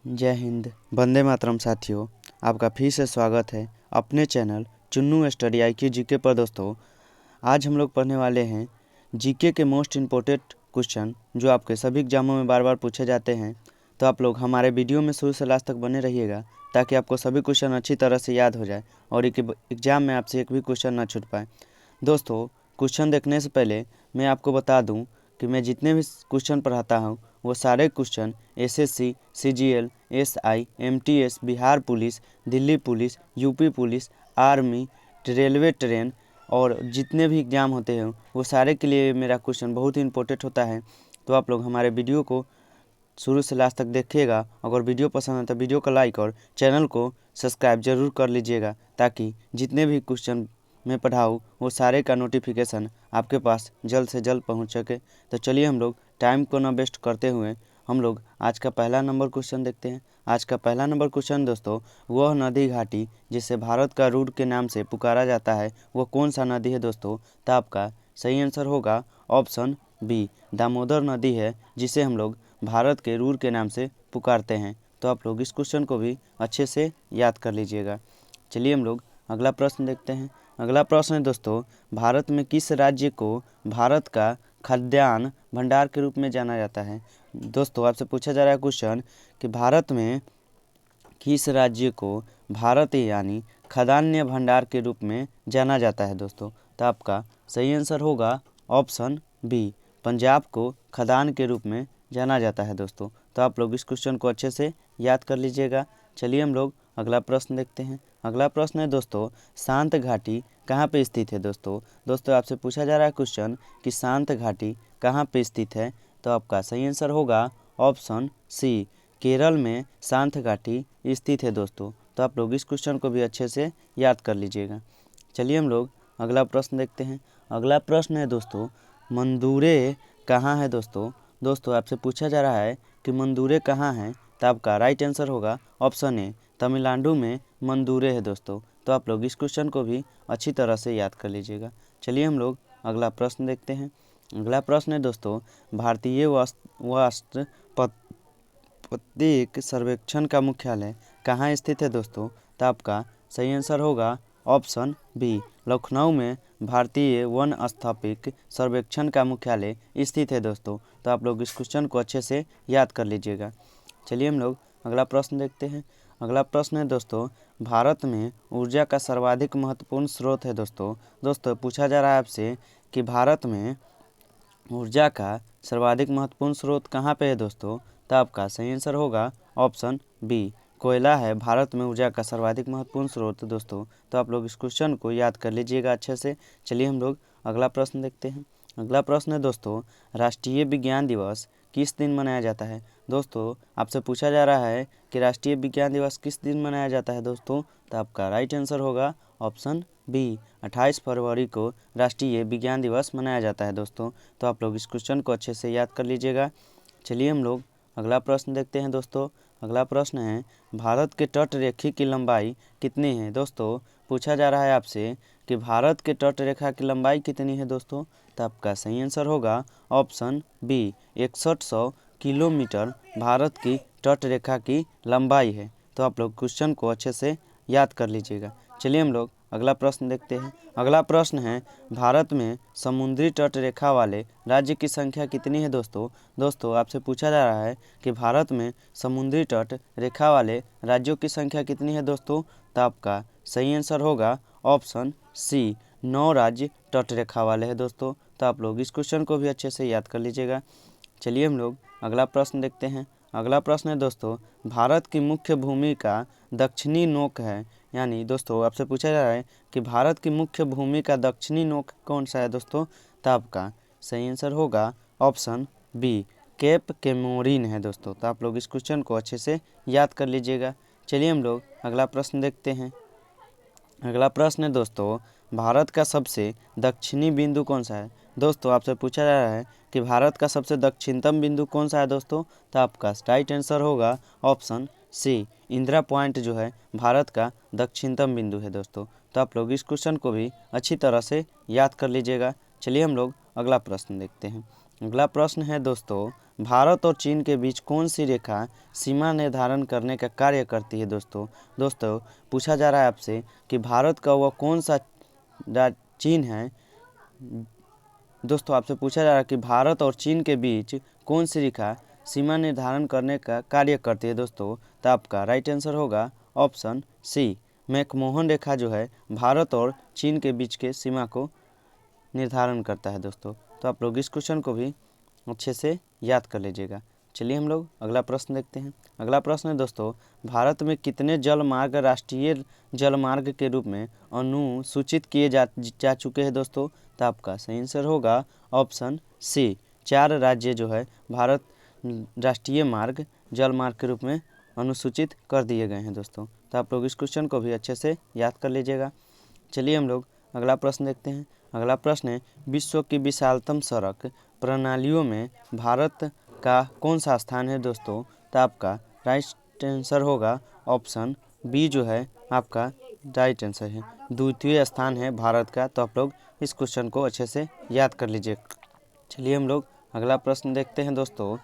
जय हिंद, वंदे मातरम साथियों। आपका फिर से स्वागत है अपने channel Chunnu study IQ GK पर। दोस्तों, आज हम लोग पढ़ने वाले हैं जीके के मोस्ट इम्पोर्टेंट क्वेश्चन जो आपके सभी एग्जामों में बार बार पूछे जाते हैं। तो आप लोग हमारे वीडियो में शुरू से लास्ट तक बने रहिएगा ताकि आपको सभी क्वेश्चन अच्छी तरह से याद हो जाए और एग्जाम में आपसे एक भी क्वेश्चन ना छूट पाए। दोस्तों, क्वेश्चन देखने से पहले मैं आपको बता दूं कि मैं जितने भी क्वेश्चन पढ़ाता हूं वो सारे question SSC, CGL, SI, MTS, Bihar police, Delhi police, UP police, army, railway train और जितने भी एग्ज़ाम होते हैं वो सारे के लिए मेरा क्वेश्चन बहुत ही इंपॉर्टेंट होता है। तो आप लोग हमारे वीडियो को शुरू से लास्ट तक देखिएगा। अगर वीडियो पसंद है तो वीडियो को लाइक और चैनल को सब्सक्राइब जरूर कर लीजिएगा ताकि जितने भी क्वेश्चन मैं पढ़ाऊँ वो सारे का नोटिफिकेशन आपके पास जल्द से जल्द पहुंच सके। तो चलिए हम लोग टाइम को ना वेस्ट करते हुए हम लोग आज का पहला नंबर क्वेश्चन देखते हैं। आज का पहला नंबर क्वेश्चन दोस्तों, वह नदी घाटी जिसे भारत का रूट के नाम से पुकारा जाता है वो कौन सा नदी है दोस्तों? तो आपका सही आंसर होगा ऑप्शन बी, दामोदर नदी है जिसे हम लोग भारत के रूर के नाम से पुकारते हैं। तो आप लोग इस क्वेश्चन को भी अच्छे से याद कर लीजिएगा। चलिए हम लोग अगला प्रश्न देखते हैं। अगला प्रश्न है दोस्तों, भारत में किस राज्य को भारत का खाद्यान्न भंडार के रूप में जाना जाता है? दोस्तों, आपसे पूछा जा रहा है क्वेश्चन कि भारत में किस राज्य को भारत यानी खाद्यान्न भंडार के रूप में जाना जाता है दोस्तों? तो आपका सही आंसर होगा ऑप्शन बी, पंजाब को खाद्यान्न के रूप में जाना जाता है दोस्तों। तो आप लोग इस क्वेश्चन को अच्छे से याद कर लीजिएगा। चलिए हम लोग अगला प्रश्न देखते हैं। अगला प्रश्न है दोस्तों, शांत घाटी कहाँ पे स्थित है दोस्तों आपसे पूछा जा रहा है क्वेश्चन कि शांत घाटी कहाँ पे स्थित है? तो आपका सही आंसर होगा ऑप्शन सी, केरल में शांत घाटी स्थित है दोस्तों। तो आप लोग इस क्वेश्चन को भी अच्छे से याद कर लीजिएगा। चलिए हम लोग अगला प्रश्न देखते हैं। अगला प्रश्न है दोस्तों, मंदुरे कहाँ है दोस्तों आपसे पूछा जा रहा है कि मंदुरे कहाँ हैं? तो आपका राइट आंसर होगा ऑप्शन ए, तमिलनाडु में मंदुरे है दोस्तों। तो आप लोग इस क्वेश्चन को भी अच्छी तरह से याद कर लीजिएगा। चलिए हम लोग अगला प्रश्न देखते हैं। अगला प्रश्न है दोस्तों, भारतीय वस्त्र प्रत्येक सर्वेक्षण का मुख्यालय कहाँ स्थित है दोस्तों? तो आपका सही आंसर होगा ऑप्शन बी, लखनऊ में भारतीय वन स्थापिक सर्वेक्षण का मुख्यालय स्थित है दोस्तों। तो आप लोग इस क्वेश्चन को अच्छे से याद कर लीजिएगा। चलिए हम लोग अगला प्रश्न देखते हैं। अगला प्रश्न है दोस्तों, भारत में ऊर्जा का सर्वाधिक महत्वपूर्ण स्रोत है दोस्तों पूछा जा रहा है आपसे कि भारत में ऊर्जा का सर्वाधिक महत्वपूर्ण स्रोत कहाँ पे है दोस्तों? तो आपका सही आंसर होगा ऑप्शन बी, कोयला है भारत में ऊर्जा का सर्वाधिक महत्वपूर्ण स्रोत दोस्तों। तो आप लोग इस क्वेश्चन को याद कर लीजिएगा अच्छे से। चलिए हम लोग अगला प्रश्न देखते हैं। अगला प्रश्न है दोस्तों, राष्ट्रीय विज्ञान दिवस किस दिन मनाया जाता है? दोस्तों, आपसे पूछा जा रहा है कि राष्ट्रीय विज्ञान दिवस किस दिन मनाया जाता है दोस्तों? तो आपका राइट आंसर होगा ऑप्शन बी, 28 फरवरी को राष्ट्रीय विज्ञान दिवस मनाया जाता है दोस्तों। तो आप लोग इस क्वेश्चन को अच्छे से याद कर लीजिएगा। चलिए हम लोग अगला प्रश्न देखते हैं दोस्तों। अगला प्रश्न है, भारत के तट रेखा की लंबाई कितनी है? दोस्तों, पूछा जा रहा है आपसे कि भारत के तट रेखा की लंबाई कितनी है दोस्तों? तो आपका सही आंसर होगा ऑप्शन बी, 6100 किलोमीटर भारत की तट रेखा की लंबाई है। तो आप लोग क्वेश्चन को अच्छे से याद कर लीजिएगा। चलिए हम लोग अगला प्रश्न देखते हैं। अगला प्रश्न है, भारत में समुद्री तट रेखा वाले राज्य की संख्या कितनी है दोस्तों आपसे पूछा जा रहा है कि भारत में समुद्री तट रेखा वाले राज्यों की संख्या कितनी है दोस्तों? तो आपका सही आंसर होगा ऑप्शन सी, 9 राज्य तट रेखा वाले हैं दोस्तों। तो आप लोग इस क्वेश्चन को भी अच्छे से याद कर लीजिएगा। चलिए हम लोग अगला प्रश्न देखते हैं। अगला प्रश्न है दोस्तों, भारत की मुख्य भूमि का दक्षिणी नोक है, यानी दोस्तों आपसे पूछा जा रहा है कि भारत की मुख्य भूमि का दक्षिणी नोक कौन सा है दोस्तों? तो आपका सही आंसर होगा ऑप्शन बी, केप केमोरिन है दोस्तों। तो आप लोग इस क्वेश्चन को अच्छे से याद कर लीजिएगा। चलिए हम लोग अगला प्रश्न देखते हैं। अगला प्रश्न है दोस्तों, भारत का सबसे दक्षिणी बिंदु कौन सा है? दोस्तों, आपसे पूछा जा रहा है कि भारत का सबसे दक्षिणतम बिंदु कौन सा है दोस्तों? तो आपका राइट आंसर होगा ऑप्शन सी, इंदिरा पॉइंट जो है भारत का दक्षिणतम बिंदु है दोस्तों। तो आप लोग इस क्वेश्चन को भी अच्छी तरह से याद कर लीजिएगा। चलिए हम लोग अगला प्रश्न देखते हैं। अगला प्रश्न है दोस्तों, भारत और चीन के बीच कौन सी रेखा सीमा निर्धारण करने का कार्य करती है दोस्तों पूछा जा रहा है आपसे कि भारत का वह कौन सा चीन है। दोस्तों आपसे पूछा जा रहा है कि भारत और चीन के बीच कौन सी रेखा सीमा निर्धारण करने का कार्य करती है दोस्तों। तो आपका राइट आंसर होगा ऑप्शन सी, मैकमोहन रेखा जो है भारत और चीन के बीच के सीमा को निर्धारण करता है दोस्तों। तो आप लोग इस क्वेश्चन को भी अच्छे से याद कर लीजिएगा। चलिए हम लोग अगला प्रश्न देखते हैं। अगला प्रश्न है दोस्तों, भारत में कितने जलमार्ग राष्ट्रीय जलमार्ग के रूप में अनुसूचित किए जा चुके हैं दोस्तों। तो आपका सही आंसर होगा ऑप्शन सी, 4 राज्य जो है भारत राष्ट्रीय मार्ग जलमार्ग के रूप में अनुसूचित कर दिए गए हैं दोस्तों। तो आप लोग इस क्वेश्चन को भी अच्छे से याद कर लीजिएगा। चलिए हम लोग अगला प्रश्न देखते हैं। अगला प्रश्न है, विश्व की विशालतम सड़क प्रणालियों में भारत का कौन सा स्थान है दोस्तों। तो आपका राइट आंसर होगा ऑप्शन बी जो है आपका राइट आंसर है, द्वितीय स्थान है भारत का। तो आप लोग इस क्वेश्चन को अच्छे से याद कर लीजिए। चलिए हम लोग अगला प्रश्न देखते हैं दोस्तों।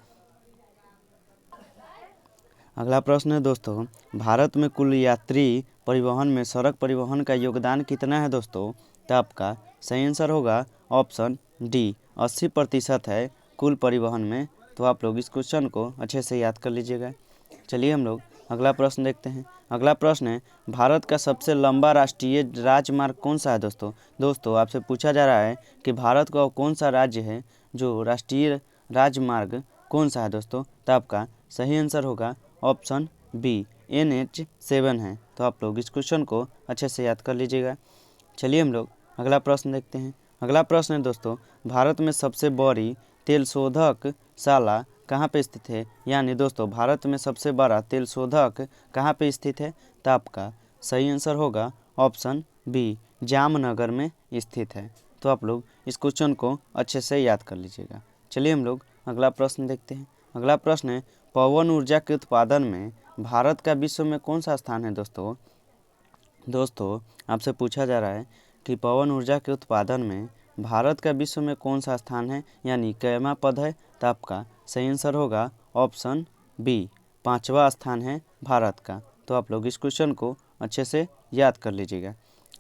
अगला प्रश्न है दोस्तों, भारत में कुल यात्री परिवहन में सड़क परिवहन का योगदान कितना है दोस्तों। तो आपका सही आंसर होगा ऑप्शन डी, 80% है कुल परिवहन में। तो आप लोग इस क्वेश्चन को अच्छे से याद कर लीजिएगा। चलिए हम लोग अगला प्रश्न देखते हैं। अगला प्रश्न है, भारत का सबसे लंबा राष्ट्रीय राजमार्ग कौन सा है दोस्तों आपसे पूछा जा रहा है कि भारत का कौन सा राज्य है जो राष्ट्रीय राजमार्ग कौन सा है दोस्तों। तो आपका सही आंसर होगा ऑप्शन बी, NH7 है। तो आप लोग इस क्वेश्चन को अच्छे से याद कर लीजिएगा। चलिए हम लोग अगला प्रश्न देखते हैं। अगला प्रश्न है दोस्तों, भारत में सबसे बड़ी तेल शोधक शाला कहाँ पे स्थित है। यानी दोस्तों भारत में सबसे बड़ा तेल शोधक कहाँ पे स्थित है। तो आपका सही आंसर होगा ऑप्शन बी, जामनगर में स्थित है। तो आप लोग इस क्वेश्चन को अच्छे से याद कर लीजिएगा। चलिए हम लोग अगला प्रश्न देखते हैं। अगला प्रश्न है, पवन ऊर्जा के उत्पादन में भारत का विश्व में कौन सा स्थान है दोस्तों आपसे पूछा जा रहा है कि पवन ऊर्जा के उत्पादन में भारत का विश्व में कौन सा स्थान है, यानी कैमा पद है। तो आपका सही आंसर होगा ऑप्शन बी, 5वां स्थान है भारत का। तो आप लोग इस क्वेश्चन को अच्छे से याद कर लीजिएगा।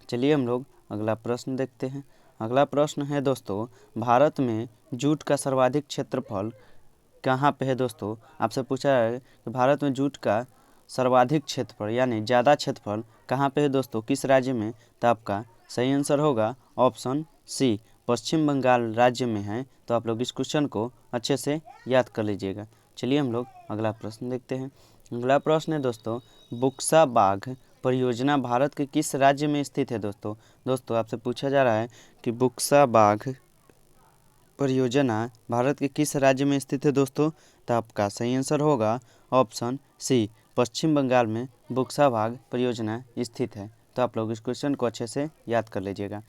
चलिए हम लोग अगला प्रश्न देखते हैं। अगला प्रश्न है दोस्तों, भारत में जूट का सर्वाधिक क्षेत्रफल कहाँ पे है दोस्तों। आपसे पूछा है कि भारत में जूट का सर्वाधिक क्षेत्रफल यानी ज़्यादा क्षेत्रफल कहाँ पे है दोस्तों, किस राज्य में। तो आपका सही आंसर होगा ऑप्शन सी, पश्चिम बंगाल राज्य में है। तो आप लोग इस क्वेश्चन को अच्छे से याद कर लीजिएगा। चलिए हम लोग अगला प्रश्न देखते हैं। अगला प्रश्न है दोस्तों, बुक्सा बाघ परियोजना भारत के किस राज्य में स्थित है दोस्तों आपसे पूछा जा रहा है कि बुक्सा बाघ परियोजना भारत के किस राज्य में स्थित है दोस्तों। तो आपका सही आंसर होगा ऑप्शन सी, पश्चिम बंगाल में बुक्सा बाघ परियोजना स्थित है। तो आप लोग इस क्वेश्चन को अच्छे से याद कर लीजिएगा।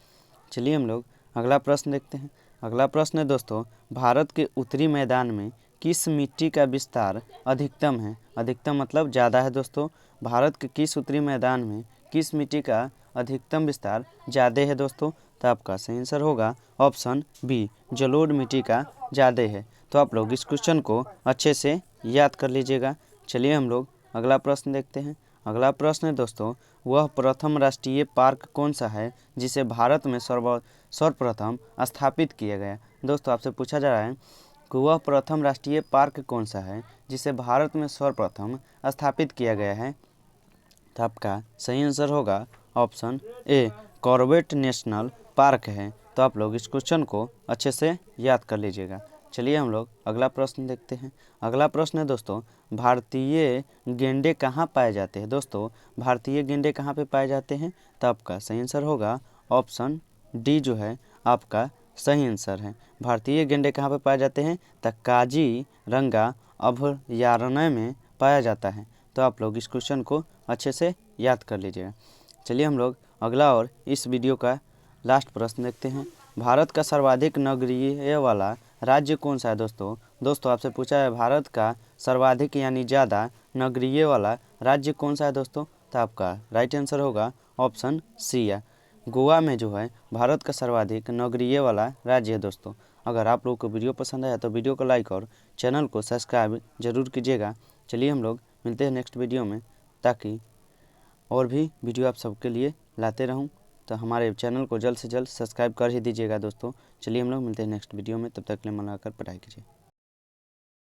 चलिए हम लोग अगला प्रश्न देखते हैं। अगला प्रश्न है दोस्तों, भारत के उत्तरी मैदान में किस मिट्टी का विस्तार अधिकतम है। अधिकतम मतलब ज़्यादा है दोस्तों। भारत के किस उत्तरी मैदान में किस मिट्टी का अधिकतम विस्तार ज़्यादा है दोस्तों। तो आपका सही आंसर होगा ऑप्शन बी, जलोढ़ मिट्टी का ज़्यादा है। तो आप लोग इस क्वेश्चन को अच्छे से याद कर लीजिएगा। चलिए हम लोग अगला प्रश्न देखते हैं। अगला प्रश्न है दोस्तों, वह प्रथम राष्ट्रीय पार्क कौन सा है जिसे भारत में सर्वप्रथम स्थापित किया गया। दोस्तों आपसे पूछा जा रहा है कि वह प्रथम राष्ट्रीय पार्क कौन सा है जिसे भारत में सर्वप्रथम स्थापित किया गया है। तो आपका सही आंसर होगा option A, Corbett national park है। तो आप लोग इस क्वेश्चन को अच्छे से याद कर लीजिएगा। चलिए हम लोग अगला प्रश्न देखते हैं। अगला प्रश्न है दोस्तों, भारतीय गेंडे कहाँ पाए जाते हैं। दोस्तों भारतीय गेंडे कहाँ पे पाए जाते हैं। तो आपका सही आंसर होगा ऑप्शन डी जो है आपका सही आंसर है। भारतीय गेंडे कहाँ पे पाए जाते हैं, तो काजीरंगा अभयारण्य में पाया जाता है। तो आप लोग इस क्वेश्चन को अच्छे से याद कर लीजिएगा। चलिए हम लोग अगला और इस वीडियो का लास्ट प्रश्न देखते हैं। भारत का सर्वाधिक नगरीय वाला राज्य कौन सा है दोस्तों आपसे पूछा है भारत का सर्वाधिक यानी ज़्यादा नगरीय वाला राज्य कौन सा है दोस्तों। तो आपका राइट आंसर होगा ऑप्शन सी है, गोवा में जो है भारत का सर्वाधिक नगरीय वाला राज्य है दोस्तों। अगर आप लोगों को वीडियो पसंद आया तो वीडियो को लाइक और चैनल को सब्सक्राइब जरूर कीजिएगा। चलिए हम लोग मिलते हैं नेक्स्ट वीडियो में, ताकि और भी वीडियो आप सबके लिए लाते रहूं। तो हमारे चैनल को जल्द से जल्द सब्सक्राइब कर ही दीजिएगा दोस्तों। चलिए हम लोग मिलते हैं नेक्स्ट वीडियो में, तब तक के लिए मन लगाकर पढ़ाई कीजिए।